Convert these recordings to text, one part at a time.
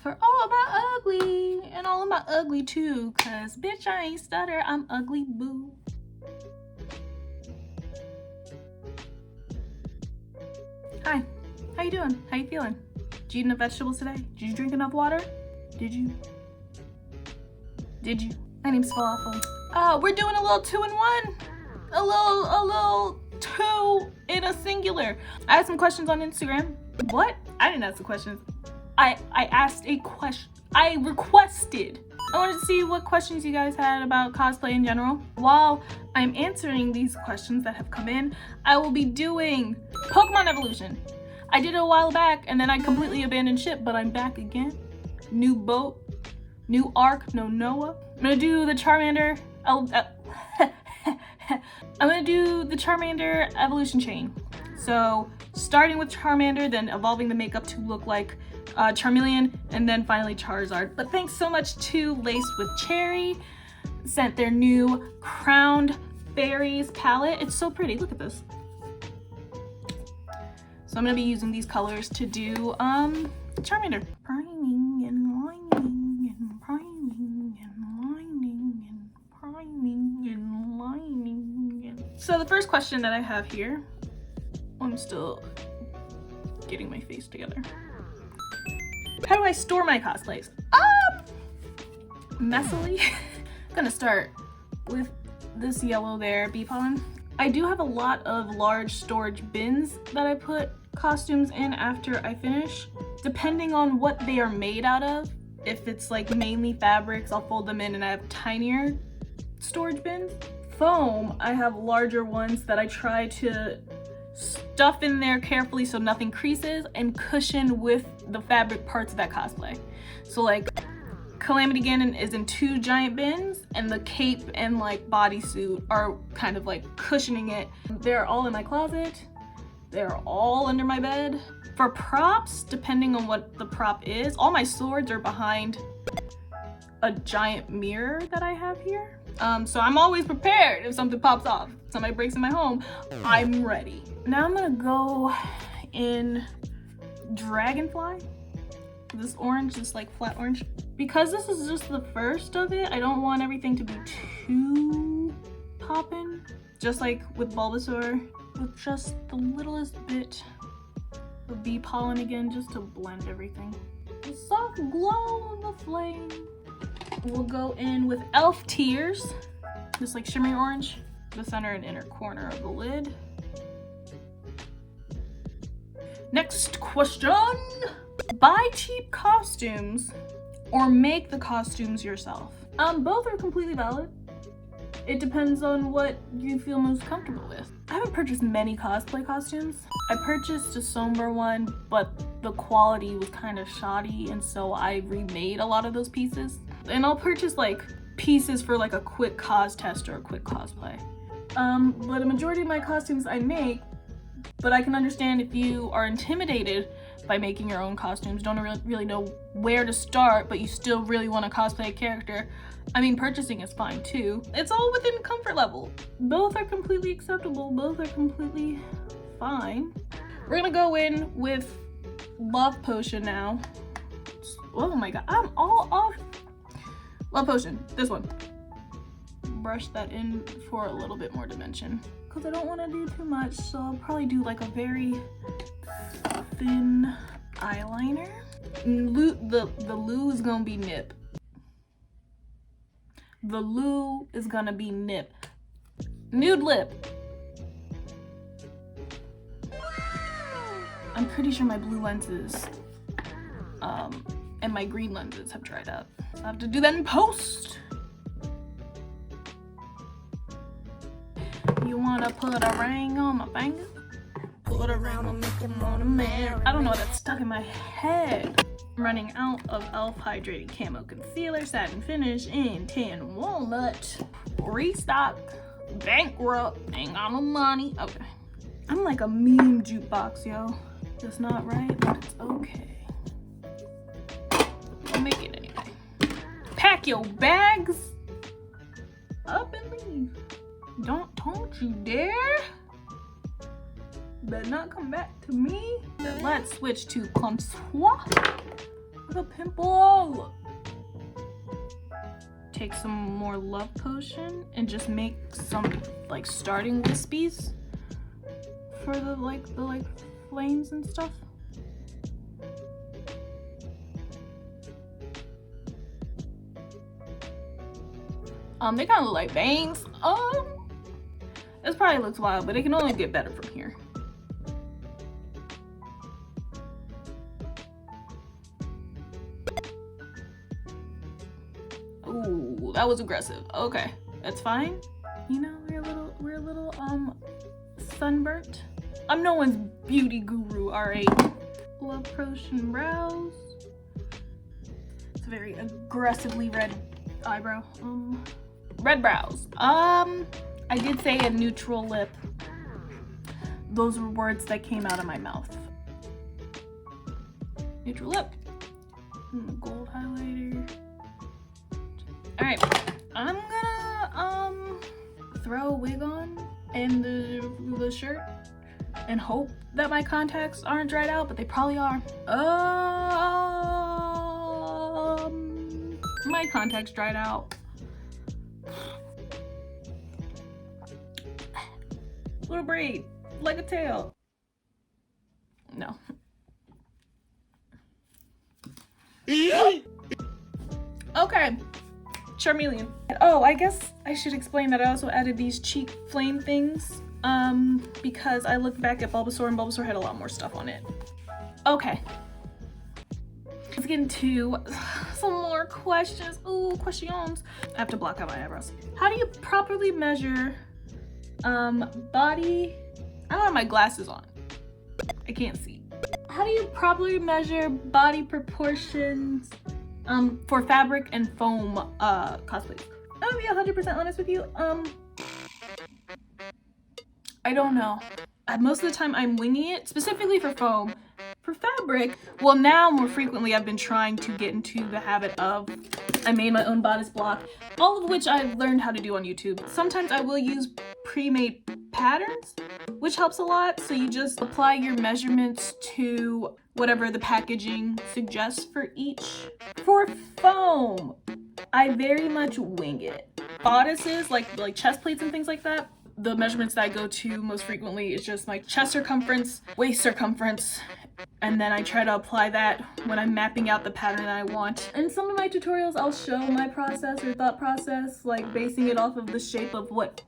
for all of my ugly and all of my ugly too, cause bitch I ain't stutter, I'm ugly boo. Hi, how you doing? How you feeling? Did you eat enough vegetables today? Did you drink enough water? Did you? Did you? My name's Phalafel. We're doing a little 2-in-1. A little 2 in a singular. I had some questions on Instagram. What? I didn't ask the questions. I asked a question. I requested. I wanted to see what questions you guys had about cosplay in general. While I'm answering these questions that have come in, I will be doing Pokemon Evolution. I did it a while back and then I completely abandoned ship, but I'm back again. New boat, new arc, no Noah. I'm gonna do the Charmander. I'm gonna do the Charmander evolution chain. So starting with Charmander, then evolving the makeup to look like Charmeleon, and then finally Charizard. But thanks so much to Laced with Cherry, sent their new Crowned Fairies palette. It's so pretty, look at this. So I'm gonna be using these colors to do Charmander. Priming and lining and priming and lining and priming and lining. And... So the first question that I have here, I'm still getting my face together. How do I store my cosplays? Messily. I'm gonna start with this yellow there, bee pollen. I do have a lot of large storage bins that I put costumes in after I finish, depending on what they are made out of. If it's like mainly fabrics, I'll fold them in and I have tinier storage bins. Foam, I have larger ones that I try to stuff in there carefully so nothing creases and cushion with the fabric parts of that cosplay. So like Calamity Ganon is in 2 giant bins and the cape and like bodysuit are kind of like cushioning it. They're all in my closet. They're all under my bed. For props, depending on what the prop is, all my swords are behind a giant mirror that I have here. So I'm always prepared if something pops off. Somebody breaks in my home, I'm ready. Now I'm gonna go in Dragonfly. This orange, this like flat orange. Because this is just the first of it, I don't want everything to be too poppin'. Just like with Bulbasaur, with just the littlest bit of bee pollen again, just to blend everything. The soft glow of the flame. We'll go in with Elf Tears, just like shimmery orange, the center and inner corner of the lid. Next question. Buy cheap costumes or make the costumes yourself. Both are completely valid. It depends on what you feel most comfortable with. I haven't purchased many cosplay costumes. I purchased a Somber one, but the quality was kind of shoddy, and so I remade a lot of those pieces. And I'll purchase like pieces for like a quick cos test or a quick cosplay. But a majority of my costumes I make, but I can understand if you are intimidated by making your own costumes, don't really know where to start, but you still really want to cosplay a character. I mean, purchasing is fine too. It's all within comfort level. Both are completely acceptable. Both are completely fine. We're gonna go in with Love Potion now. Oh my god, I'm all off. Love Potion, this one. Brush that in for a little bit more dimension. Because I don't want to do too much, so I'll probably do like a very thin eyeliner. The Lou is gonna be nip. The Lou is gonna be nip. Nude lip. I'm pretty sure my blue lenses and my green lenses have dried up. So I have to do that in post. You wanna put a ring on my finger? Put a ring on me, come on a man. I don't know, that's stuck in my head. I'm running out of Elf Hydrating Camo Concealer, satin finish in tan walnut. Restock, bankrupt, ain't got no money. Okay. I'm like a meme jukebox, yo. It's not right, but it's okay. I'll make it anyway. Pack your bags up and leave. Don't you dare. Better not come back to me. But let's switch to contour. Look, a pimple. Take some more love potion and just make some like starting wispies for the flames and stuff. They kind of look like bangs. This probably looks wild, but it can only get better from here. Ooh, that was aggressive. Okay, that's fine. You know, we're a little sunburnt. I'm no one's beauty guru, alright. Love potion brows. It's a very aggressively red eyebrow. Red brows. I did say a neutral lip. Those were words that came out of my mouth. Neutral lip. Gold highlighter. Alright, I'm gonna throw a wig on and the shirt and hope that my contacts aren't dried out, but they probably are. My contacts dried out. Little braid, like a tail. No. Okay, Charmeleon. Oh, I guess I should explain that I also added these cheek flame things because I looked back at Bulbasaur and Bulbasaur had a lot more stuff on it. Okay. Let's get into some more questions. Ooh, questions. I have to block out my eyebrows. How do you properly measure body? I don't have my glasses on. I can't see. How do you properly measure body proportions for fabric and foam cosplays? I'm gonna be 100% honest with you. I don't know. Most of the time I'm winging it, specifically for foam. For fabric, well, now more frequently I've been trying to get into the habit of, I made my own bodice block, all of which I've learned how to do on YouTube. Sometimes I will use pre-made patterns, which helps a lot. So you just apply your measurements to whatever the packaging suggests for each. For foam, I very much wing it. Bodices, like chest plates and things like that, the measurements that I go to most frequently is just my chest circumference, waist circumference, and then I try to apply that when I'm mapping out the pattern that I want. In some of my tutorials, I'll show my process or thought process, like basing it off of the shape of what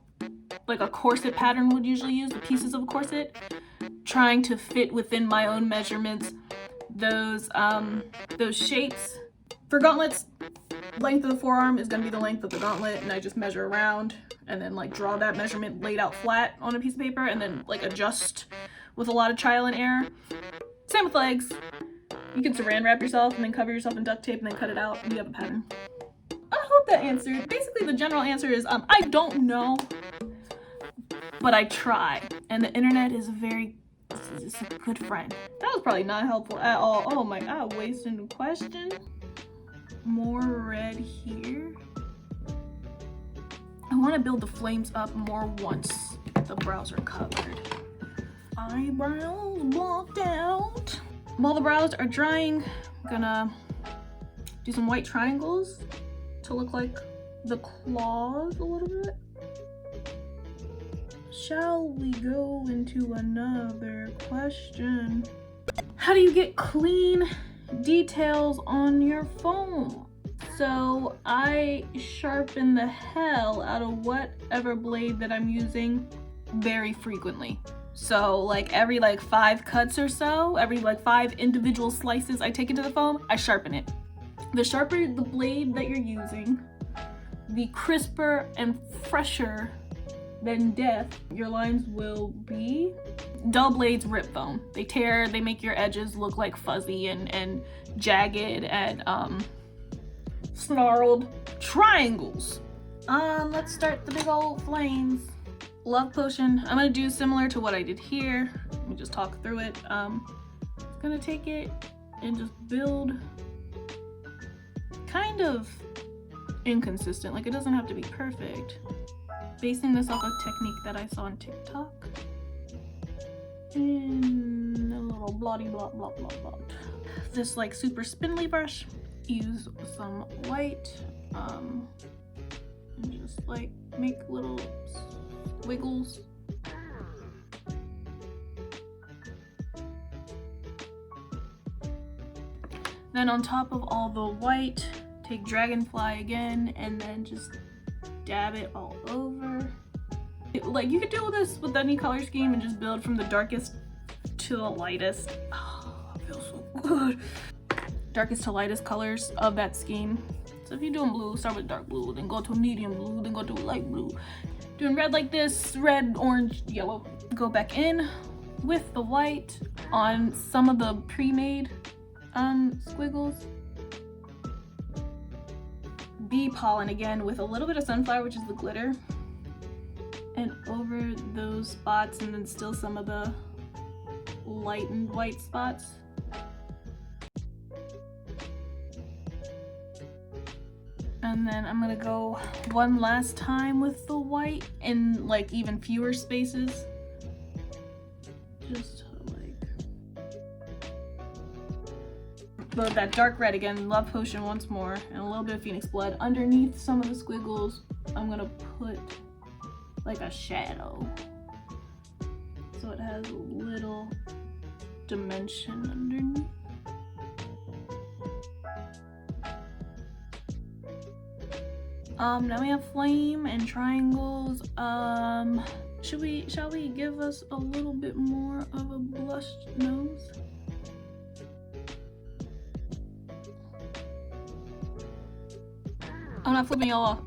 like a corset pattern would usually use, the pieces of a corset, trying to fit within my own measurements those shapes. For gauntlets, length of the forearm is going to be the length of the gauntlet, and I just measure around and then like draw that measurement laid out flat on a piece of paper and then like adjust with a lot of trial and error. Same with legs. You can saran wrap yourself and then cover yourself in duct tape and then cut it out and you have a pattern. I hope that answered. Basically the general answer is I don't know, but I try, and the internet is it's a good friend. That was probably not helpful at all. Oh my god, wasting a question. More red here. I want to build the flames up more once the brows are covered. Eyebrows blocked out. While the brows are drying, I'm gonna do some white triangles to look like the claws a little bit. Shall we go into another question? How do you get clean details on your foam? So I sharpen the hell out of whatever blade that I'm using very frequently. So like every 5 cuts or so, every 5 individual slices I take into the foam, I sharpen it. The sharper the blade that you're using, the crisper and fresher than death your lines will be. Dull blades rip foam. They tear, they make your edges look like fuzzy and jagged and snarled triangles. Let's start the big old flames. Love potion. I'm gonna do similar to what I did here. Let me just talk through it. I'm gonna take it and just build kind of inconsistent. Like it doesn't have to be perfect. Basing this off a technique that I saw on TikTok. And a little blotty blot blot blot blot. this like super spindly brush, use some white, and just like make little wiggles. Then on top of all the white, take Dragonfly again and then just dab it all over. Like, you could do this with any color scheme and just build from the darkest to the lightest. Oh, it feels so good. Darkest to lightest colors of that scheme. So if you're doing blue, start with dark blue, then go to medium blue, then go to light blue. Doing red like this, red, orange, yellow. Go back in with the white on some of the pre-made squiggles. Bee pollen again with a little bit of sunflower, which is the glitter, and over those spots, and then still some of the lightened white spots. And then I'm gonna go one last time with the white in like even fewer spaces. Just like that dark red again, Love Potion once more, and a little bit of Phoenix Blood. Underneath some of the squiggles, I'm gonna put like a shadow. So it has a little dimension underneath. Now we have flame and triangles. Shall we give us a little bit more of a blushed nose? I'm not flipping y'all off.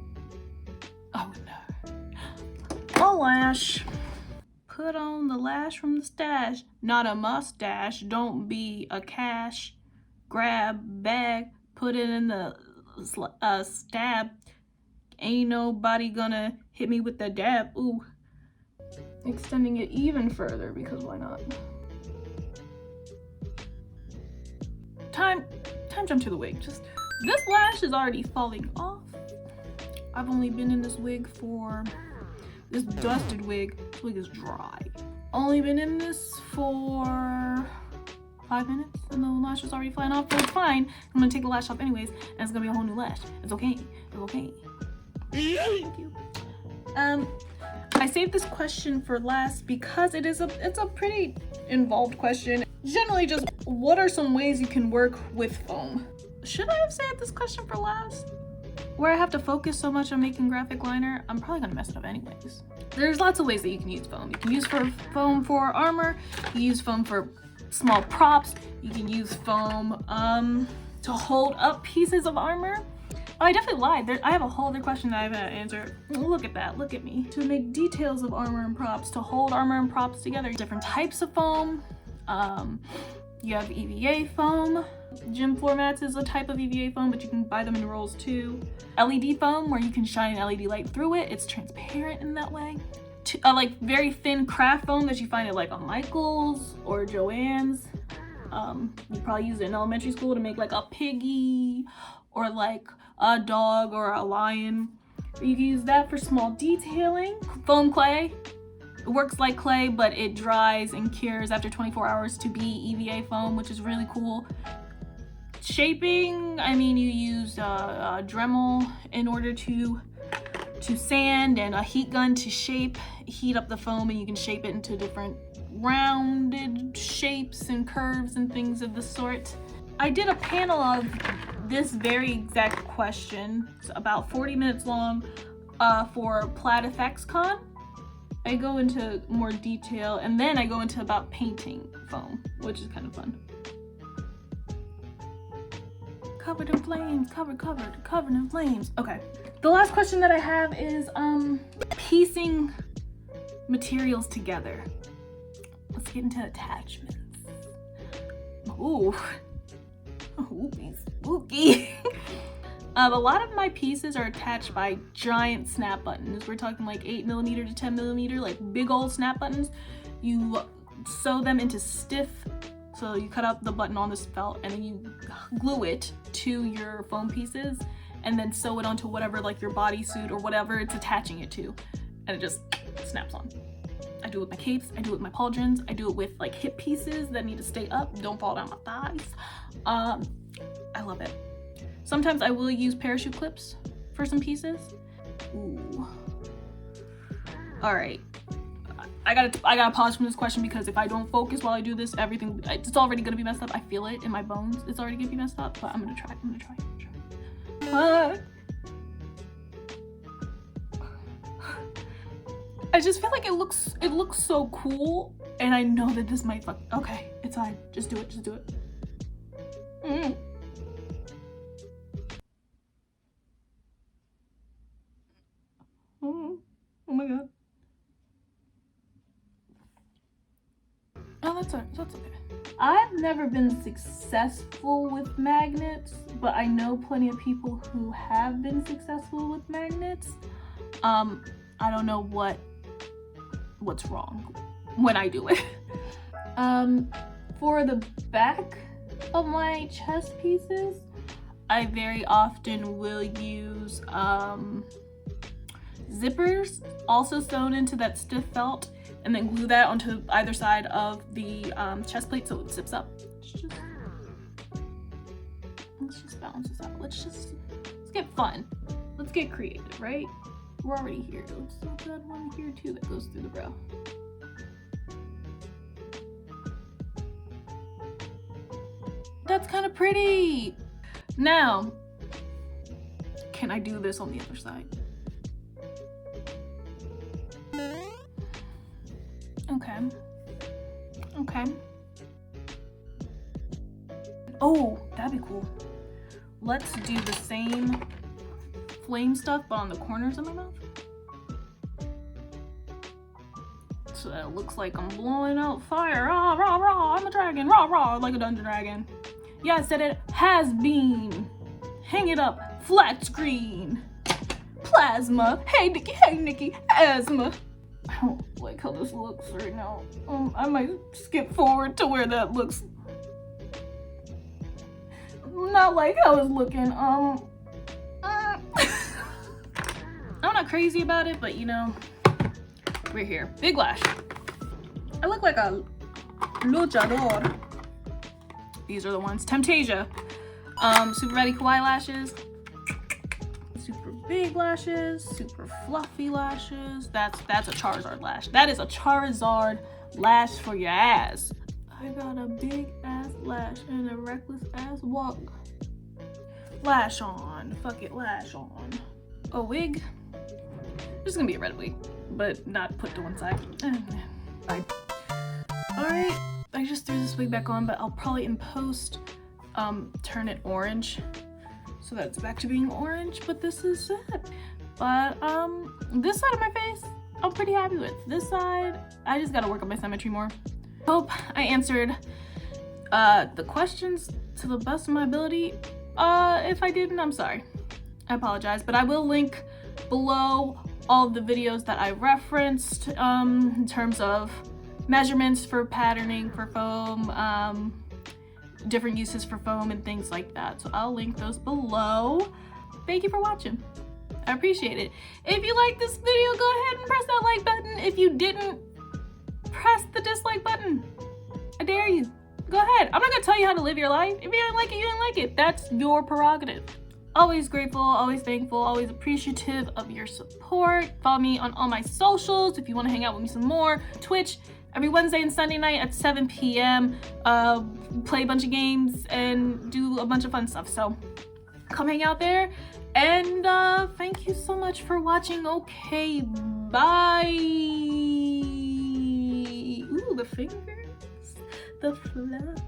Oh no. A lash. Put on the lash from the stash. Not a mustache. Don't be a cash grab bag. Put it in the stab. Ain't nobody gonna hit me with the dab. Ooh. Extending it even further because why not? Time jump to the wig. Just this lash is already falling off. I've only been in this wig for this dusted wig. This wig is dry. Only been in this for 5 minutes and the lash is already flying off, but it's fine. I'm gonna take the lash off anyways, and it's gonna be a whole new lash. It's okay. It's okay. Thank you. I saved this question for last because it's a pretty involved question. Generally, just what are some ways you can work with foam? Should I have saved this question for last? Where I have to focus so much on making graphic liner, I'm probably gonna mess it up anyways. There's lots of ways that you can use foam. You can use foam for armor, you can use foam for small props, you can use foam to hold up pieces of armor. Oh, I definitely lied. I have a whole other question that I haven't answered. Look at that, look at me. To make details of armor and props, to hold armor and props together. Different types of foam. You have EVA foam. Gym floor mats is a type of EVA foam, but you can buy them in rolls too. LED foam, where you can shine an LED light through it. It's transparent in that way. Like very thin craft foam that you find at like a Michael's or Joann's. You probably use it in elementary school to make like a piggy or like a dog or a lion. You can use that for small detailing. Foam clay. It works like clay, but it dries and cures after 24 hours to be EVA foam, which is really cool. Shaping, I mean, you use a Dremel in order to sand and a heat gun to heat up the foam, and you can shape it into different rounded shapes and curves and things of the sort. I did a panel of this very exact question. It's about 40 minutes long for Plaid Effects Con. I go into more detail, and then I go into about painting foam, which is kind of fun. Covered in flames, covered in flames. Okay, the last question that I have is piecing materials together. Let's get into attachments. Ooh, be spooky. A lot of my pieces are attached by giant snap buttons. We're talking like 8mm to 10mm, like big old snap buttons. You sew them into stiff, so you cut out the button on this felt and then you glue it to your foam pieces and then sew it onto whatever, like your bodysuit or whatever it's attaching it to, and it just snaps on. I do it with my capes, I do it with my pauldrons, I do it with like hip pieces that need to stay up, don't fall down my thighs. I love it. Sometimes I will use parachute clips for some pieces. Ooh. All right. I gotta pause from this question because if I don't focus while I do this, everything, it's already gonna be messed up. I feel it in my bones. It's already gonna be messed up, but I'm gonna try. I just feel like it looks so cool, and I know that this might fuck. Okay, it's fine. Just do it. Just do it. Oh my god. Oh, that's okay. I've never been successful with magnets, but I know plenty of people who have been successful with magnets. I don't know what's wrong when I do it. For the back of my chest pieces, I very often will use zippers also sewn into that stiff felt, and then glue that onto either side of the chest plate so it zips up. Let's just balance this out. Let's get fun. Let's get creative, right? We're already here. Let's add one here too that goes through the brow. That's kind of pretty. Now, can I do this on the other side? Okay. Oh, that'd be cool. Let's do the same flame stuff, but on the corners of my mouth. So that it looks like I'm blowing out fire. Rah, rah, rah, I'm a dragon. Rah, rah, like a dungeon dragon. Yeah, I said it. Has been. Hang it up. Flat screen. Plasma. Hey, Nikki. Asthma. I don't like how this looks right now. I might skip forward to where that looks not like how it's looking. I'm not crazy about it, but you know, we're here. Big lash. I look like a luchador. These are the ones. Temptasia. Super Ready Kawaii lashes. Super big lashes, super fluffy lashes. That's a Charizard lash. That is a Charizard lash for your ass. I got a big ass lash and a reckless ass walk. Lash on. Fuck it, lash on. A wig. This is gonna be a red wig, but not put to one side. Alright, I just threw this wig back on, but I'll probably in post turn it orange. So that's back to being orange, but this is it. But this side of my face, I'm pretty happy with. This side, I just gotta work on my symmetry more. Hope I answered the questions to the best of my ability. If I didn't, I'm sorry. I apologize, but I will link below all of the videos that I referenced in terms of measurements for patterning for foam, different uses for foam and things like that. So I'll link those below. Thank you for watching. I appreciate it. If you like this video, go ahead and press that like button. If you didn't, press the dislike button. I dare you. Go ahead. I'm not gonna tell you how to live your life. If you didn't like it, you didn't like it. That's your prerogative. Always grateful, always thankful, always appreciative of your support. Follow me on all my socials if you want to hang out with me some more. Twitch every Wednesday and Sunday night at 7 p.m. Play a bunch of games and do a bunch of fun stuff. So come hang out there. And thank you so much for watching. Okay, bye. Ooh, the fingers, the fluff.